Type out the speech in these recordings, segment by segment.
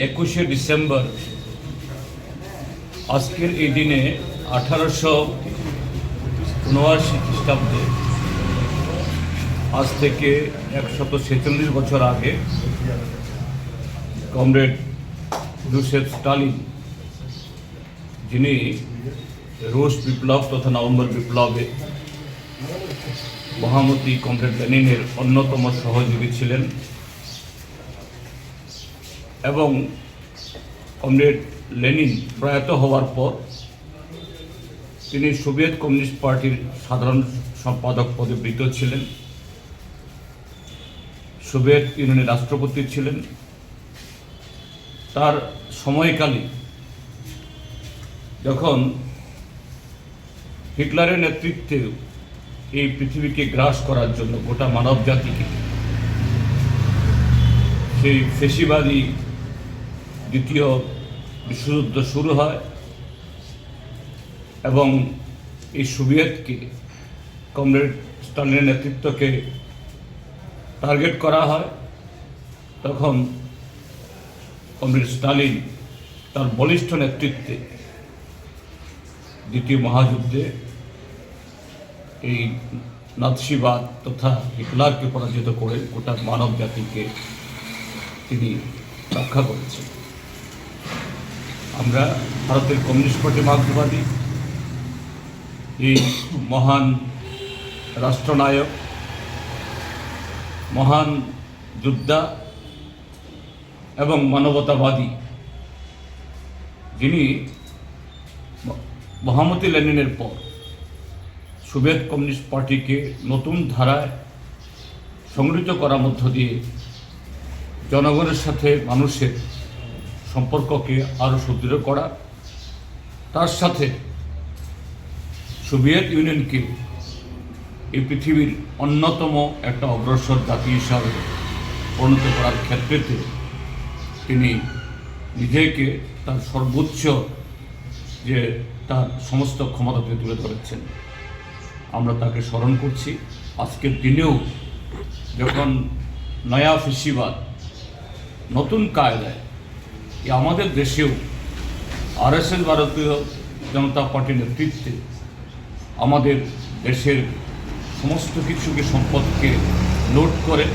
21শে December আজকের এই দিনে 1879 খ্রিস্টাব্দে আজ থেকে 146 বছর আগে কমরেড জোসেফ স্টালিন, যিনি রুশ বিপ্লব তথা নভেম্বর বিপ্লবে মহামতি কমরেড লেনিনের অন্যতম সহযোগী ছিলেন এবং কমরেড লেনিন প্রয়াত হওয়ার পর তিনি সোভিয়েত কমিউনিস্ট পার্টির সাধারণ সম্পাদক পদে বৃত ছিলেন, সোভিয়েত ইউনিয়নের রাষ্ট্রপতি ছিলেন। তার সময়কালে যখন হিটলারের নেতৃত্বে এই পৃথিবীকে গ্রাস করার জন্য গোটা মানব জাতিকে সেই ফেসিবাদী দ্বিতীয় বিশ্বযুদ্ধ শুরু হয় এবং এই সোভিয়েতকে, কমরেড স্টালিনের নেতৃত্বকে টার্গেট করা হয়, তখন কমরেড স্টালিন তার বলিষ্ঠ নেতৃত্বে দ্বিতীয় মহাযুদ্ধে এই নাৎসিবাদ তথা হিটলারকে পরাজিত করে গোটা মানব জাতিকে তিনি রক্ষা করেছেন। আমরা ভারতের কমিউনিস্ট পার্টি মার্ক্সবাদী এই মহান রাষ্ট্রনায়ক, মহান যোদ্ধা এবং মানবতাবাদী, যিনি মহামতি লেনিনের পর সোভিয়েত কমিউনিস্ট পার্টিকে নতুন ধারায় সংগঠিত করার মধ্য দিয়ে জনগণের সাথে মানুষের সম্পর্ককে আরও সুদৃঢ় করা, তার সাথে সোভিয়েত ইউনিয়নকে এই পৃথিবীর অন্যতম একটা অগ্রসর জাতি হিসাবে পরিণত করার ক্ষেত্রেতে তিনি নিজেকে তার সর্বোচ্চ যে তার সমস্ত ক্ষমতাকে তুলে ধরেছেন। আমরা তাকে স্মরণ করছি। আজকের দিনেও যখন নয়া ফেসিবাদ নতুন কায়দায় আমাদের দেশেও আরএসএস ভারতীয় জনতা পার্টির নেতৃত্বে আমাদের দেশের সমস্ত কিছুকে, সম্পদকে লুট করে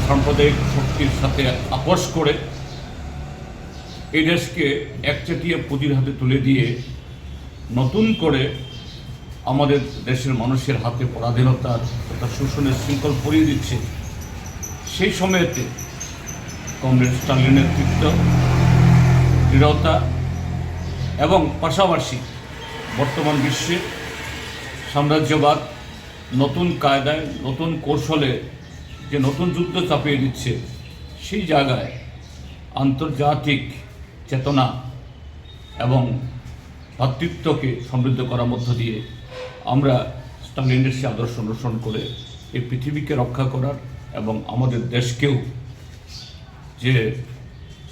সাম্প্রদায়িক শক্তির সাথে আপোষ করে এই দেশকে একচেটিয়া পুঁজির হাতে তুলে দিয়ে নতুন করে আমাদের দেশের মানুষের হাতে পরাধীনতার তথা শোষণের শৃঙ্খল পরিয়ে দিচ্ছে। সেই সময়েতে কমরেড স্টালিনের নেতৃত্ব, দৃঢ়তা এবং পাশাপাশি বর্তমান বিশ্বে সাম্রাজ্যবাদ নতুন কায়দায়, নতুন কৌশলে যে নতুন যুদ্ধ চাপিয়ে দিচ্ছে, সেই জায়গায় আন্তর্জাতিক চেতনা এবং ভ্রাতৃত্বকে সমৃদ্ধ করার মধ্য দিয়ে আমরা স্টালিনের সে আদর্শ অনুসরণ করে এই পৃথিবীকে রক্ষা করার এবং আমাদের দেশকেও যে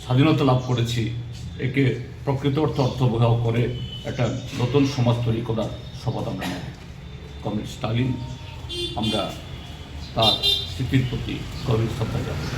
স্বাধীনতা লাভ করেছি একে প্রকৃত অর্থবহ করে একটা নতুন সমাজ তৈরি করার শপথ আমরা নেব। কমরেড স্টালিন, আমরা তার স্মৃতির প্রতি গভীর শ্রদ্ধা জানাই।